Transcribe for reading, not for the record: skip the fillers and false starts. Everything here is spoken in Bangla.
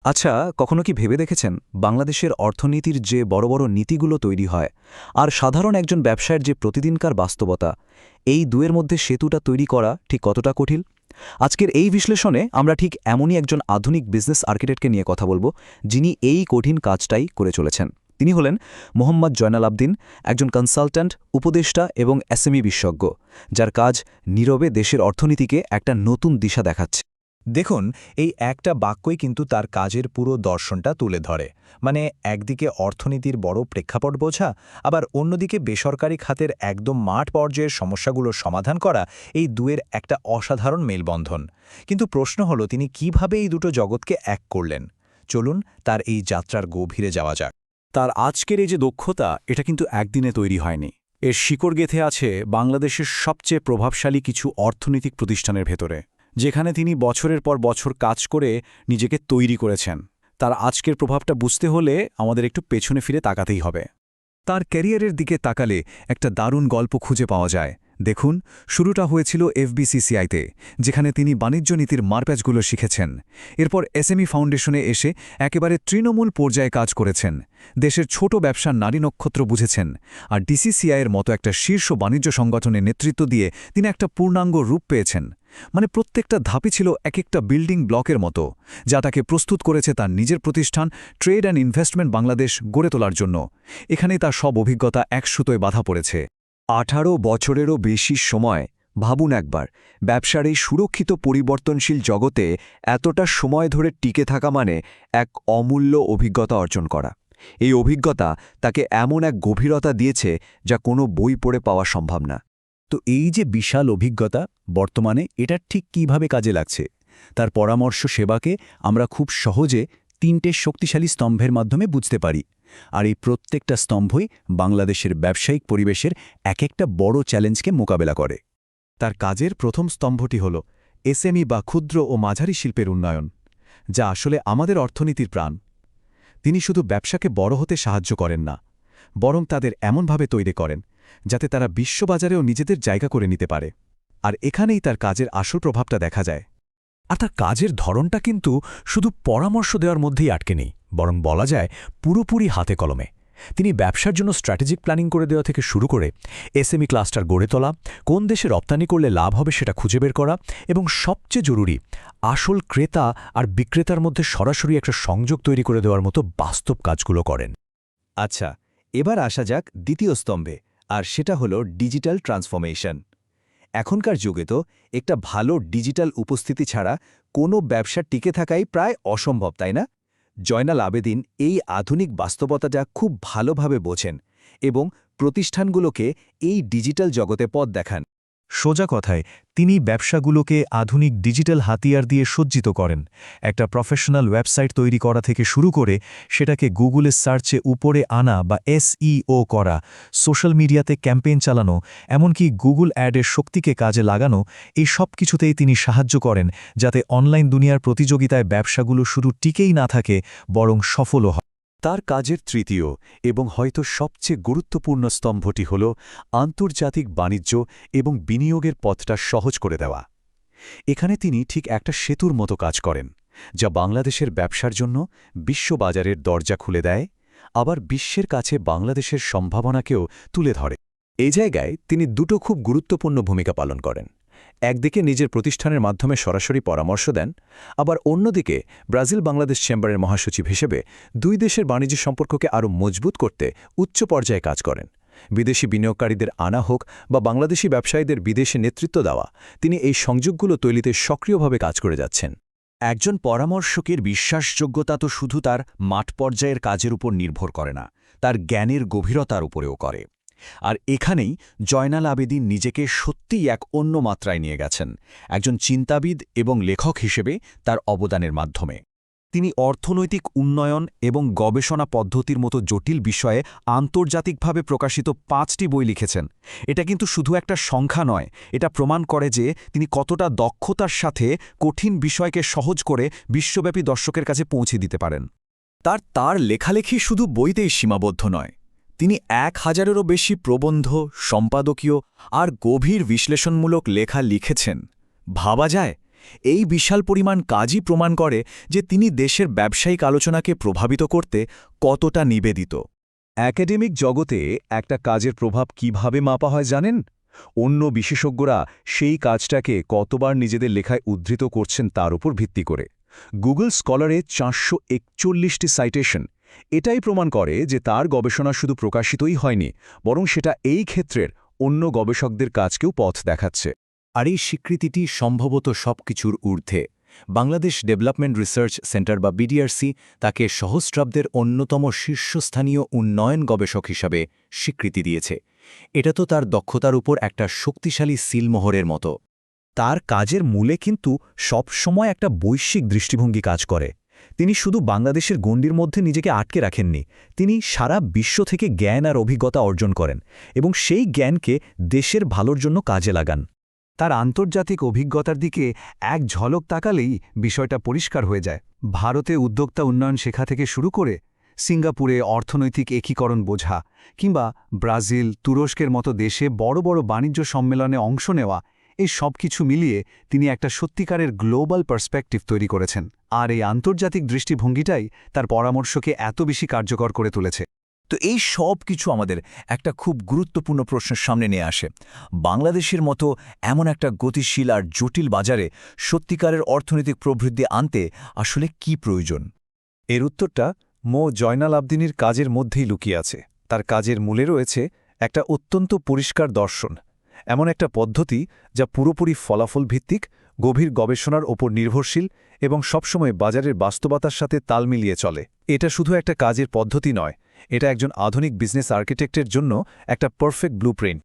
আচ্ছা, কখনো কি ভেবে দেখেছেন বাংলাদেশের অর্থনীতির যে বড় বড় নীতিগুলো তৈরি হয় আর সাধারণ একজন ব্যবসায়ের যে প্রতিদিনকার বাস্তবতা, এই দুয়ের মধ্যে সেতুটা তৈরি করা ঠিক কতটা কঠিন? আজকের এই বিশ্লেষণে আমরা ঠিক এমনই একজন আধুনিক বিজনেস আর্কিটেক্টকে নিয়ে কথা বলবো, যিনি এই কঠিন কাজটাই করে চলেছেন। তিনি হলেন মোহাম্মদ জয়নাল আবদিন, একজন কনসালট্যান্ট, উপদেষ্টা এবং এসএমই বিশেষজ্ঞ, যার কাজ নীরবে দেশের অর্থনীতিকে একটা নতুন দিশা দেখাচ্ছে। দেখুন, এই একটা বাক্যই কিন্তু তার কাজের পুরো দর্শনটা তুলে ধরে। মানে একদিকে অর্থনীতির বড় প্রেক্ষাপট বোঝা, আবার অন্যদিকে বেসরকারি খাতের একদম মাঠ পর্যায়ের সমস্যাগুলোর সমাধান করা, এই দুয়ের একটা অসাধারণ মেলবন্ধন। কিন্তু প্রশ্ন হলো, তিনি কিভাবে এই দুটো জগৎকে এক করলেন? চলুন তার এই যাত্রার গভীরে যাওয়া যাক। তার আজকের এই যে দক্ষতা, এটা কিন্তু একদিনে তৈরি হয়নি। এর শিকড় গেঁথে আছে বাংলাদেশের সবচেয়ে প্রভাবশালী কিছু অর্থনৈতিক প্রতিষ্ঠানের ভেতরে, যেখানে তিনি বছরের পর বছর কাজ করে নিজেকে তৈরি করেছেন। তার আজকের প্রভাবটা বুঝতে হলে আমাদের একটু পেছনে ফিরে তাকাতেই হবে। তার ক্যারিয়ারের দিকে তাকালে একটা দারুণ গল্প খুঁজে পাওয়া যায়। দেখুন, শুরুটা হয়েছিল এফবিসিসিআইতে, যেখানে তিনি বাণিজ্য নীতির মারপ্যাচগুলো শিখেছেন। এরপর এসএমই ফাউন্ডেশনে এসে একেবারে তৃণমূল পর্যায়ে কাজ করেছেন, দেশের ছোট ব্যবসার নারী নক্ষত্র বুঝেছেন। আর ডিসিসিআইয়ের মতো একটা শীর্ষ বাণিজ্য সংগঠনে নেতৃত্ব দিয়ে তিনি একটা পূর্ণাঙ্গ রূপ পেয়েছেন। মানে প্রত্যেকটা ধাপই ছিল এক একটা বিল্ডিং ব্লকের মতো, যা তাকে প্রস্তুত করেছে তার নিজের প্রতিষ্ঠান ট্রেড অ্যান্ড ইনভেস্টমেন্ট বাংলাদেশ গড়ে তোলার জন্য। এখানেই তার সব অভিজ্ঞতা এক সুতোয় বাঁধা পড়েছে। 18 বছরেরও বেশি সময়। ভাবুন একবার, ব্যবসার এই সুরক্ষিত পরিবর্তনশীল জগতে এতটা সময় ধরে টিকে থাকা মানে এক অমূল্য অভিজ্ঞতা অর্জন করা। এই অভিজ্ঞতা তাকে এমন এক গভীরতা দিয়েছে যা কোনো বই পড়ে পাওয়া সম্ভব না। তো এই যে বিশাল অভিজ্ঞতা, বর্তমানে এটা ঠিক কিভাবে কাজে লাগছে? তার পরামর্শ সেবাকে আমরা খুব সহজে 3টে শক্তিশালী স্তম্ভের মাধ্যমে বুঝতে পারি। আর এই প্রত্যেকটা স্তম্ভই বাংলাদেশের ব্যবসায়িক পরিবেশের এক একটা বড় চ্যালেঞ্জকে মোকাবেলা করে। তার কাজের প্রথম স্তম্ভটি হল এসএমই বা ক্ষুদ্র ও মাঝারি শিল্পের উন্নয়ন, যা আসলে আমাদের অর্থনীতির প্রাণ। তিনি শুধু ব্যবসাকে বড় হতে সাহায্য করেন না, বরং তাদের এমনভাবে তৈরি করেন যাতে তারা বিশ্ববাজারেও নিজেদের জায়গা করে নিতে পারে। আর এখানেই তার কাজের আসল প্রভাবটা দেখা যায়। আর তার কাজের ধরনটা কিন্তু শুধু পরামর্শ দেওয়ার মধ্যেই আটকে নেই, বরং বলা যায় পুরোপুরি হাতে কলমে। তিনি ব্যবসার জন্য স্ট্র্যাটেজিক প্ল্যানিং করে দেওয়া থেকে শুরু করে এসএমই ক্লাস্টার গড়ে তোলা, কোন দেশে রপ্তানি করলে লাভ হবে সেটা খুঁজে বের করা, এবং সবচেয়ে জরুরি, আসল ক্রেতা আর বিক্রেতার মধ্যে সরাসরি একটা সংযোগ তৈরি করে দেওয়ার মতো বাস্তব কাজগুলো করেন। আচ্ছা, এবার আসা যাক দ্বিতীয় স্তম্ভে, আর সেটা হলো ডিজিটাল ট্রান্সফরমেশন। এখনকার যুগে তো একটা ভালো ডিজিটাল উপস্থিতি ছাড়া কোনো ব্যবসা টিকে থাকাই প্রায় অসম্ভব, তাই না? জয়নাল আবেদিন এই আধুনিক বাস্তবতাটা খুব ভালোভাবে বোঝেন এবং প্রতিষ্ঠানগুলোকে এই ডিজিটাল জগতে পথ দেখান। সোজা কথায়, তিনি ব্যবসাগুলোকে আধুনিক ডিজিটাল হাতিয়ার দিয়ে সজ্জিত করেন। একটা প্রফেশনাল ওয়েবসাইট তৈরি করা থেকে শুরু করে সেটাকে গুগলের সার্চে উপরে আনা বা এসইও করা, সোশ্যাল মিডিয়াতে ক্যাম্পেইন চালানো, এমনকি গুগল অ্যাডের শক্তিকে কাজে লাগানো, এই সব কিছুতেই তিনি সাহায্য করেন যাতে অনলাইন দুনিয়ার প্রতিযোগিতায় ব্যবসাগুলো শুধু টিকেই না থাকে, বরং সফলও হয়। তার কাজের তৃতীয় এবং হয়তো সবচেয়ে গুরুত্বপূর্ণ স্তম্ভটি হল আন্তর্জাতিক বাণিজ্য এবং বিনিয়োগের পথটা সহজ করে দেওয়া। এখানে তিনি ঠিক একটা সেতুর মতো কাজ করেন, যা বাংলাদেশের ব্যবসার জন্য বিশ্ববাজারের দরজা খুলে দেয়, আবার বিশ্বের কাছে বাংলাদেশের সম্ভাবনাকেও তুলে ধরে। এই জায়গায় তিনি দুটো খুব গুরুত্বপূর্ণ ভূমিকা পালন করেন। একদিকে নিজের প্রতিষ্ঠানের মাধ্যমে সরাসরি পরামর্শ দেন, আবার অন্যদিকে ব্রাজিল বাংলাদেশ চেম্বারের মহাসচিব হিসেবে দুই দেশের বাণিজ্য সম্পর্ককে আরও মজবুত করতে উচ্চ পর্যায়ে কাজ করেন। বিদেশি বিনিয়োগকারীদের আনা হোক বা বাংলাদেশি ব্যবসায়ীদের বিদেশে নেতৃত্ব দেওয়া, তিনি এই সংযোগগুলো তৈরিতে সক্রিয়ভাবে কাজ করে যাচ্ছেন। একজন পরামর্শকের বিশ্বাসযোগ্যতা তো শুধু তার মাঠ পর্যায়ের কাজের উপর নির্ভর করে না, তার জ্ঞানের গভীরতার উপরেও করে। আর এখানেই জয়নাল আবেদিন নিজেকে সত্যিই এক অন্য মাত্রায় নিয়ে গেছেন, একজন চিন্তাবিদ এবং লেখক হিসেবে তার অবদানের মাধ্যমে। তিনি অর্থনৈতিক উন্নয়ন এবং গবেষণা পদ্ধতির মতো জটিল বিষয়ে আন্তর্জাতিকভাবে প্রকাশিত 5টি বই লিখেছেন। এটা কিন্তু শুধু একটা সংখ্যা নয়, এটা প্রমাণ করে যে তিনি কতটা দক্ষতার সাথে কঠিন বিষয়কে সহজ করে বিশ্বব্যাপী দর্শকের কাছে পৌঁছে দিতে পারেন। তার লেখালেখি শুধু বইতেই সীমাবদ্ধ নয়। তিনি 1000-এরও বেশি প্রবন্ধ, সম্পাদকীয় আর গভীর বিশ্লেষণমূলক লেখা লিখেছেন। ভাবা যায় এই বিশাল পরিমাণ কাজই প্রমাণ করে যে তিনি দেশের ব্যবসায়িক আলোচনাকে প্রভাবিত করতে কতটা নিবেদিত। একাডেমিক জগতে একটা কাজের প্রভাব কিভাবে মাপা হয় জানেন? অন্য বিশেষজ্ঞরা সেই কাজটাকে কতবার নিজেদের লেখায় উদ্ধৃত করছেন তার উপর ভিত্তি করে। গুগল স্কলারে 441টি সাইটেশন এটাই প্রমাণ করে যে তার গবেষণা শুধু প্রকাশিতই হয়নি, বরং সেটা এই ক্ষেত্রের অন্য গবেষকদের কাজকেও পথ দেখাচ্ছে। আর এই স্বীকৃতিটি সম্ভবত সবকিছুর ঊর্ধ্বে। বাংলাদেশ ডেভেলপমেন্ট রিসার্চ সেন্টার বা বিডিআরসি তাকে সহস্রাব্দের অন্যতম শীর্ষস্থানীয় উন্নয়ন গবেষক হিসাবে স্বীকৃতি দিয়েছে। এটা তো তার দক্ষতার উপর একটা শক্তিশালী সিলমোহরের মতো। তার কাজের মূলে কিন্তু সবসময় একটা বৈশ্বিক দৃষ্টিভঙ্গি কাজ করে। তিনি শুধু বাংলাদেশের গণ্ডির মধ্যে নিজেকে আটকে রাখেননি, তিনি সারা বিশ্ব থেকে জ্ঞান আর অভিজ্ঞতা অর্জন করেন এবং সেই জ্ঞানকে দেশের ভালোর জন্য কাজে লাগান। তার আন্তর্জাতিক অভিজ্ঞতার দিকে এক ঝলক তাকালেই বিষয়টা পরিষ্কার হয়ে যায়। ভারতে উদ্যোক্তা উন্নয়ন শেখা থেকে শুরু করে সিঙ্গাপুরে অর্থনৈতিক একীকরণ বোঝা, কিংবা ব্রাজিল, তুরস্কের মতো দেশে বড় বড় বাণিজ্য সম্মেলনে অংশ নেওয়া, এই সব কিছু মিলিয়ে তিনি একটা সত্যিকারের গ্লোবাল পার্সপেক্টিভ তৈরি করেছেন। আর এই আন্তর্জাতিক দৃষ্টিভঙ্গিটাই তার পরামর্শকে এত বেশি কার্যকর করে তুলেছে। তো এই সব কিছু আমাদের একটা খুব গুরুত্বপূর্ণ প্রশ্নের সামনে নিয়ে আসে। বাংলাদেশের মতো এমন একটা গতিশীল আর জটিল বাজারে সত্যিকারের অর্থনৈতিক প্রবৃদ্ধি আনতে আসলে কি প্রয়োজন? এর উত্তরটা জয়নাল আবদিনীর কাজের মধ্যেই লুকিয়ে আছে। তার কাজের মূলে রয়েছে একটা অত্যন্ত পরিষ্কার দর্শন, এমন একটা পদ্ধতি যা পুরোপুরি ফলাফল ভিত্তিক, গভীর গবেষণার ওপর নির্ভরশীল এবং সবসময় বাজারের বাস্তবতার সাথে তাল মিলিয়ে চলে। এটা শুধু একটা কাজের পদ্ধতি নয়, এটা একজন আধুনিক বিজনেস আর্কিটেক্টের জন্য একটা পারফেক্ট ব্লুপ্রিন্ট।